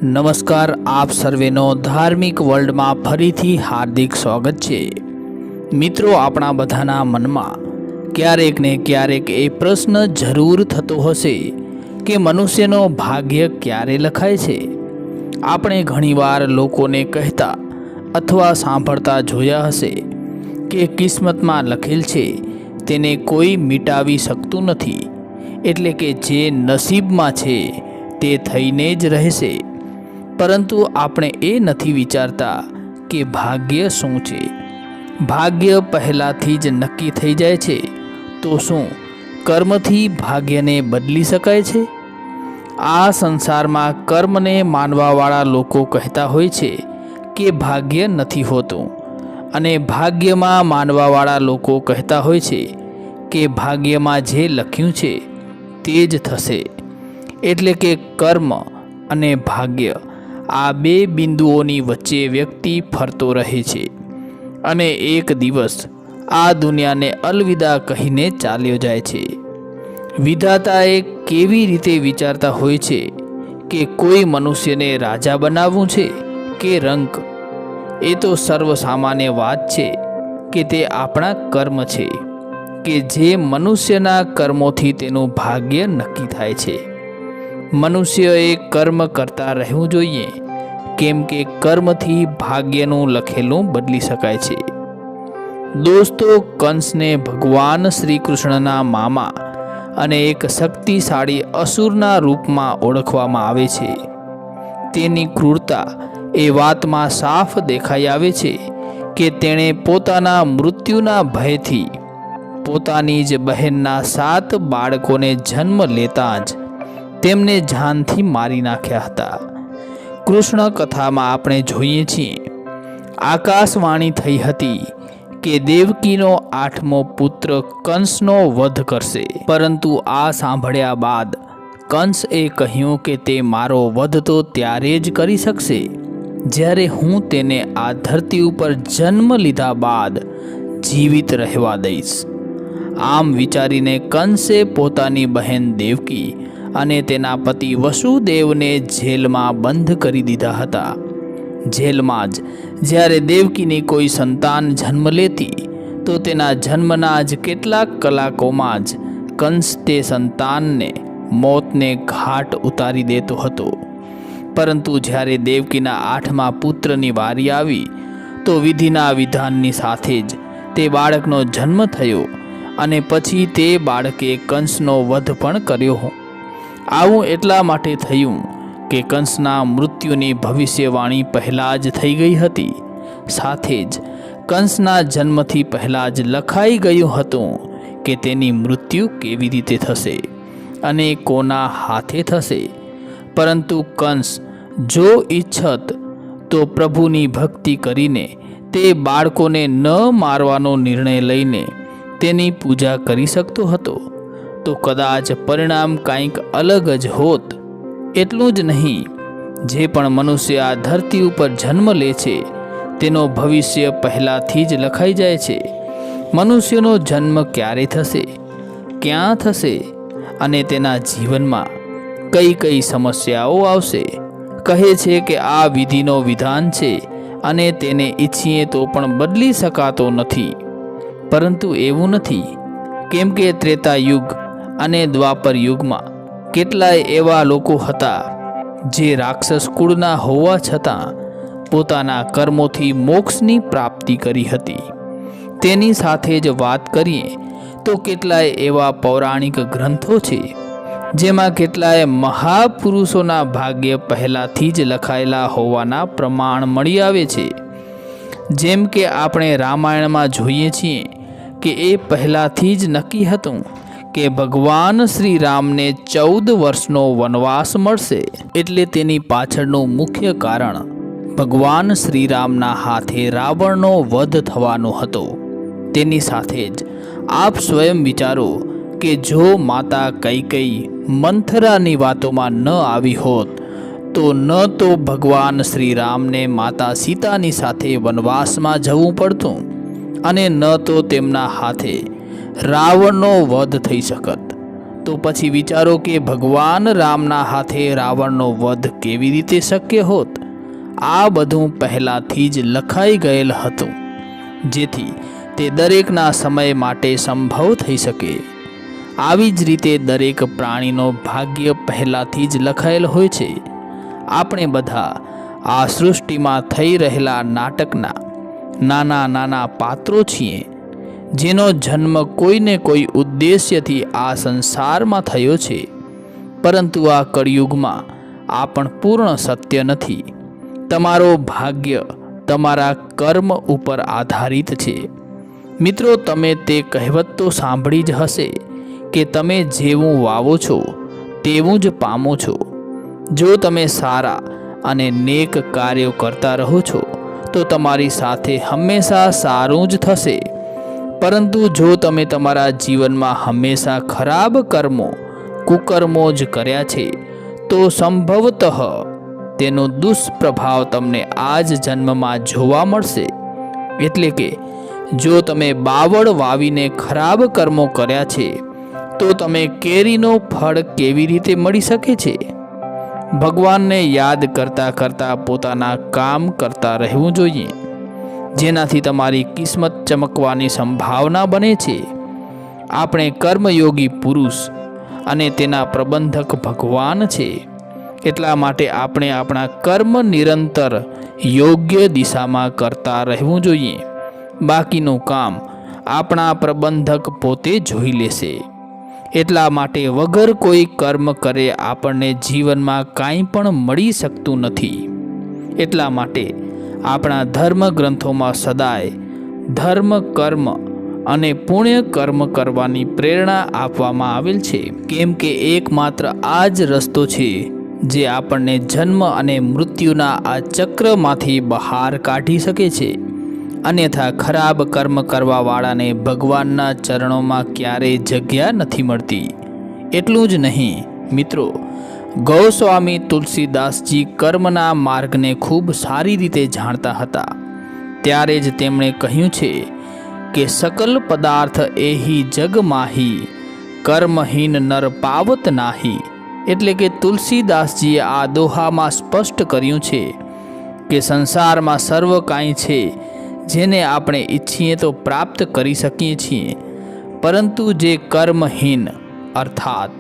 નમસ્કાર, આપ સર્વેનો ધાર્મિક વર્લ્ડમાં ફરીથી હાર્દિક સ્વાગત છે। મિત્રો, આપણા બધાના મનમાં ક્યારેક ને ક્યારેક એ પ્રશ્ન જરૂર થતો હશે કે મનુષ્યનો ભાગ્ય ક્યારે લખાય છે। આપણે ઘણીવાર લોકોને કહેતા અથવા સાંભળતા જોયા હશે કે કિસ્મતમાં લખેલ છે તેને કોઈ મિટાવી શકતું નથી, એટલે કે જે નસીબમાં છે તે થઈને જ રહેશે। પરંતુ આપણે એ નથી વિચારતા કે ભાગ્ય શું છે। ભાગ્ય પહેલાંથી જ નક્કી થઈ જાય છે, તો શું કર્મથી ભાગ્યને બદલી શકાય છે? આ સંસારમાં કર્મને માનવાવાળા લોકો કહેતા હોય છે કે ભાગ્ય નથી હોતું, અને ભાગ્યમાં માનવાવાળા લોકો કહેતા હોય છે કે ભાગ્યમાં જે લખ્યું છે તે જ થશે। એટલે કે કર્મ અને ભાગ્ય, આ બે બિંદુઓની વચ્ચે વ્યક્તિ ફરતો રહે છે અને એક દિવસ આ દુનિયાને અલવિદા કહીને ચાલ્યો જાય છે। વિધાતાએ કેવી રીતે વિચારતા હોય છે કે કોઈ મનુષ્યને રાજા બનાવવું છે કે રંક, એ તો સર્વસામાન્ય વાત છે કે તે આપણા કર્મ છે કે જે મનુષ્યના કર્મોથી તેનું ભાગ્ય નક્કી થાય છે। મનુષ્યએ કર્મ કરતા રહેવું જોઈએ, કેમ કે કર્મથી ભાગ્યનું લખેલું બદલી શકાય છે। દોસ્તો, કંસને ભગવાન શ્રી કૃષ્ણના મામા અને એક શક્તિશાળી અસુરના રૂપમાં ઓળખવામાં આવે છે। તેની ક્રૂરતા એ વાતમાં સાફ દેખાઈ આવે છે કે તેણે પોતાના મૃત્યુના ભયથી પોતાની જ બહેનના 7 બાળકોને જન્મ લેતા જ તેમને જાનથી મારી નાખ્યા હતા। કૃષ્ણ કથામાં આપણે જોઈએ છીએ, આકાશવાણી થઈ હતી કે દેવકીનો 8મો પુત્ર કંસનો વધ કરશે। પરંતુ આ સાંભળ્યા બાદ કંસએ કહ્યું કે તે મારો વધ તો ત્યારે જ કરી શકશે જ્યારે હું તેને આ ધરતી ઉપર જન્મ લીધા બાદ જીવિત રહેવા દઈશ। આમ વિચારીને કંસે પોતાની બહેન દેવકી અને તેના પતિ વસુદેવને જેલમાં બંધ કરી દીધા હતા। જેલમાં જ જ્યારે દેવકીની કોઈ સંતાન જન્મ લેતી તો તેના જન્મના જ કેટલાક કલાકોમાં જ કંસ તે સંતાનને મોતને ઘાટ ઉતારી દેતો હતો। પરંતુ જ્યારે દેવકીના 8મા પુત્રની વારી આવી તો વિધિના વિધાનની સાથે જ તે બાળકનો જન્મ થયો અને પછી તે બાળકે કંસનો વધ પણ કર્યો। આવું એટલા માટે થયું કે કંસના મૃત્યુની ભવિષ્યવાણી પહેલાં જ થઈ ગઈ હતી, સાથે જ કંસના જન્મથી પહેલાં જ લખાઈ ગયું હતું કે તેની મૃત્યુ કેવી રીતે થશે અને કોના હાથે થશે। પરંતુ કંસ જો ઈચ્છત તો પ્રભુની ભક્તિ કરીને તે બાળકોને ન મારવાનો નિર્ણય લઈને તેની પૂજા કરી શકતો હતો, તો કદાચ પરિણામ કંઈક અલગ જ હોત। એટલું જ નહીં, જે પણ મનુષ્ય આ ધરતી ઉપર જન્મ લે છે તેનો ભવિષ્ય પહેલાંથી જ લખાઈ જાય છે। મનુષ્યનો જન્મ ક્યારે થશે, ક્યાં થશે અને તેના જીવનમાં કઈ કઈ સમસ્યાઓ આવશે, કહે છે કે આ વિધિનો વિધાન છે અને તેને ઈચ્છીએ તો પણ બદલી શકાતો નથી। પરંતુ એવું નથી, કેમ કે ત્રેતા યુગ અને દ્વાપર યુગમાં કેટલાય એવા લોકો હતા જે રાક્ષસ કુળના હોવા છતાં પોતાના કર્મોથી મોક્ષની પ્રાપ્તિ કરી હતી। તેની સાથે જ વાત કરીએ તો કેટલાય એવા પૌરાણિક ગ્રંથો છે જેમાં કેટલાય મહાપુરુષોના ભાગ્ય પહેલાંથી જ લખાયેલા હોવાના પ્રમાણ મળી આવે છે। જેમ કે આપણે રામાયણમાં જોઈએ છીએ કે એ પહેલાંથી જ નક્કી હતું કે ભગવાન શ્રી રામને 14 વર્ષનો વનવાસ મળશે। એટલે તેની પાછળનું મુખ્ય કારણ ભગવાન શ્રીરામના હાથે રાવણનો વધ થવાનો હતો। તેની સાથે જ આપ સ્વયં વિચારો કે જો માતા કૈકેયી મંથરાની વાતોમાં ન આવી હોત તો ન તો ભગવાન શ્રીરામને માતા સીતાની સાથે વનવાસમાં જવું પડતું અને ન તો તેમના હાથે રાવણનો વધ થઈ શકત। તો પછી વિચારો કે ભગવાન રામના હાથે રાવણનો વધ કેવી રીતે શક્ય હોત. આ બધું પહેલાંથી જ લખાઈ ગયેલ હતું, જેથી તે દરેકના સમય માટે સંભવ થઈ શકે. આવી જ રીતે દરેક પ્રાણીનો ભાગ્ય પહેલાંથી જ લખાયેલ હોય છે. આપણે બધા આ સૃષ્ટિમાં થઈ રહેલા નાટકના નાના નાના પાત્રો છીએ, જેનો જન્મ કોઈને કોઈ ઉદ્દેશ્યથી આ સંસારમાં થયો છે. પરંતુ આ કળિયુગમાં આ પણ પૂર્ણ સત્ય નથી. તમારો ભાગ્ય તમારા કર્મ ઉપર આધારિત છે. મિત્રો, તમે તે કહેવત તો સાંભળી જ હશે કે તમે જેવું વાવો છો તેવું જ પામો છો. જો તમે સારા અને નેક કાર્યો કરતા રહો છો તો તમારી સાથે હંમેશા સારું જ થશે. પરંતુ જો તમે તમારા જીવનમાં હંમેશા ખરાબ કર્મો, કુકર્મો જ કર્યા છે તો સંભવતઃ તેનો દુષ્પ્રભાવ તમને આ જ જન્મમાં જોવા મળશે. એટલે કે જો તમે બાવળ વાવીને ખરાબ કર્મો કર્યા છે તો તમે કેરીનો ફળ કેવી રીતે મળી શકે છે? ભગવાનને યાદ કરતાં કરતાં પોતાના કામ કરતા રહેવું જોઈએ, જેનાથી તમારી કિસ્મત ચમકવાની સંભાવના બને છે. આપણે કર્મયોગી પુરુષ અને તેના પ્રબંધક ભગવાન છે. એટલા માટે આપણે આપણા કર્મ નિરંતર યોગ્ય દિશામાં કરતા રહેવું જોઈએ. બાકીનું કામ આપણા પ્રબંધક પોતે જોઈ લેશે. એટલા માટે વગર કોઈ કર્મ કરે આપણને જીવનમાં કાંઈ પણ મળી શકતું નથી. એટલા માટે આપણા ધર્મ ગ્રંથોમાં સદાય ધર્મ કર્મ અને પુણ્ય કર્મ કરવાની પ્રેરણા આપવામાં આવેલ છે. કેમ કે એકમાત્ર આ જ રસ્તો છે જે આપણને જન્મ અને મૃત્યુના આ ચક્રમાંથી બહાર કાઢી શકે છે. અન્યથા ખરાબ કર્મ કરવાવાળાને ભગવાનના ચરણોમાં ક્યારેય જગ્યા નથી મળતી. એટલું જ નહીં મિત્રો, ગોસ્વામી તુલસીદાસજી કર્મના માર્ગને ખૂબ સારી રીતે જાણતા હતા. ત્યારે જ તેમણે કહ્યું છે કે સકલ પદાર્થ એહી જગ માહી, કર્મહીન નર પાવત નાહી. એટલે કે તુલસીદાસજીએ આ દોહામાં સ્પષ્ટ કર્યું છે કે સંસારમાં સર્વ કાંઈ છે જેને આપણે ઈચ્છીએ તો પ્રાપ્ત કરી શકીએ છીએ, પરંતુ જે કર્મહીન અર્થાત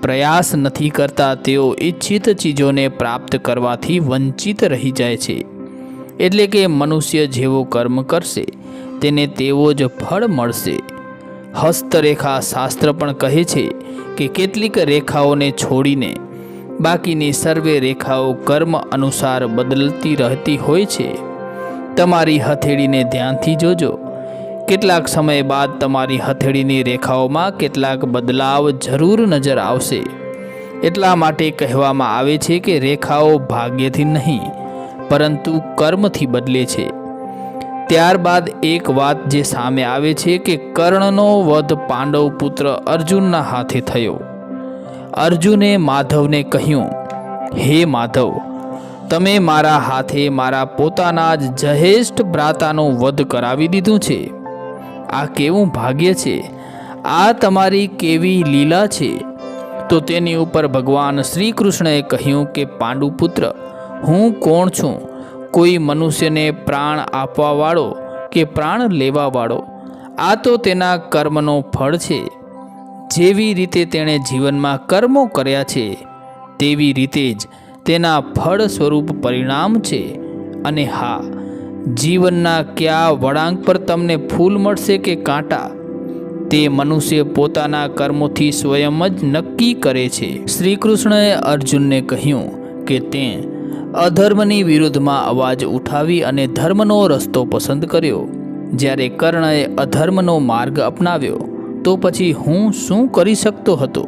પ્રયાસ નથી કરતા તેઓ ઈચ્છિત ચીજોને પ્રાપ્ત કરવાથી વંચિત રહી જાય છે. એટલે કે મનુષ્ય જેવો કર્મ કરશે તેને તેવો જ ફળ મળશે. હસ્તરેખા શાસ્ત્ર પણ કહે છે કે કેટલીક રેખાઓને છોડીને બાકીની સર્વે રેખાઓ કર્મ અનુસાર બદલતી રહેતી હોય છે. તમારી હથેળીને ધ્યાનથી જોજો. કેટલાક સમય બાદ તમારી હથેળીની રેખાઓમાં કેટલાક બદલાવ જરૂર નજર આવશે. એટલા માટે કહેવામાં આવે છે કે રેખાઓ ભાગ્યથી નહીં પરંતુ કર્મથી બદલે છે. ત્યારબાદ એક વાત જે સામે આવે છે કે કર્ણનો વધ પાંડવ પુત્ર અર્જુનના હાથે થયો. અર્જુને માધવને કહ્યું, હે માધવ, તમે મારા હાથે મારા પોતાના જ જ્યેષ્ઠ ભ્રાતાનું વધ કરાવી દીધું છે. આ કેવું ભાગ્ય છે! આ તમારી કેવી લીલા છે! તો તેની ઉપર ભગવાન શ્રી કૃષ્ણએ કહ્યું કે પાંડુપુત્ર, હું કોણ છું? કોઈ મનુષ્યને પ્રાણ આપવાવાળો કે પ્રાણ લેવાવાળો? આ તો તેના કર્મનો ફળ છે. જેવી રીતે તેણે જીવનમાં કર્મો કર્યા છે તેવી રીતે જ તેના ફળ સ્વરૂપ પરિણામ છે. અને હા, જીવનના કયા વળાંક પર તમને ફૂલ મળશે કે કાંટા, તે મનુષ્ય પોતાના કર્મોથી સ્વયં જ નક્કી કરે છે. શ્રી કૃષ્ણએ અર્જુનને કહ્યું કે તે અધર્મની વિરુદ્ધમાં અવાજ ઉઠાવી અને ધર્મનો રસ્તો પસંદ કર્યો. જ્યારે કર્ણએ અધર્મનો માર્ગ અપનાવ્યો તો પછી હું શું કરી શકતો હતો?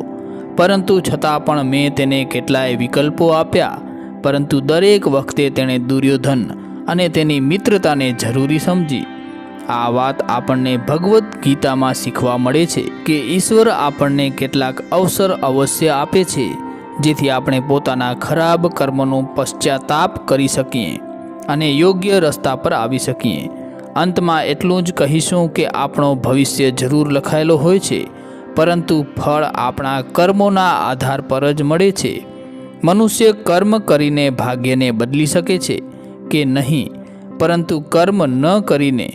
પરંતુ છતાં પણ મેં તેને કેટલાય વિકલ્પો આપ્યા, પરંતુ દરેક વખતે તેણે દુર્યોધન અને તેની મિત્રતાને જરૂરી સમજી. આ વાત આપણને ભગવદ્ ગીતામાં શીખવા મળે છે કે ઈશ્વર આપણને કેટલાક અવસર અવશ્ય આપે છે જેથી આપણે પોતાના ખરાબ કર્મોનું પશ્ચાતાપ કરી શકીએ અને યોગ્ય રસ્તા પર આવી શકીએ. અંતમાં એટલું જ કહીશું કે આપણો ભવિષ્ય જરૂર લખાયેલો હોય છે, પરંતુ ફળ આપણા કર્મોના આધાર પર જ મળે છે। મનુષ્ય કર્મ કરીને ભાગ્યને બદલી શકે છે કે નહીં, પરંતુ કર્મ ન કરીને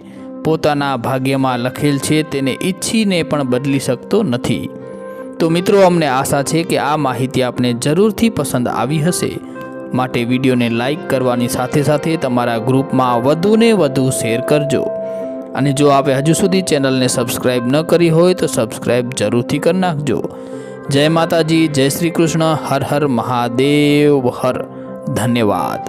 પોતાના ભાગ્યમાં લખેલ છે તેને ઈચ્છીને પણ બદલી શકતો નથી। તો મિત્રો, અમને આશા છે કે આ માહિતી આપને જરૂરથી પસંદ આવી હશે, માટે વિડીયોને લાઈક કરવાની સાથે સાથે તમારા ગ્રુપમાં વધુને વધુ શેર કરજો। અને જો આપે હજુ સુધી ચેનલને સબસ્ક્રાઈબ ન કરી હોય તો સબસ્ક્રાઈબ જરૂરથી કરી નાખજો। જય માતાજી, જય શ્રી કૃષ્ણ, હર હર મહાદેવ, હર ધન્યવાદ।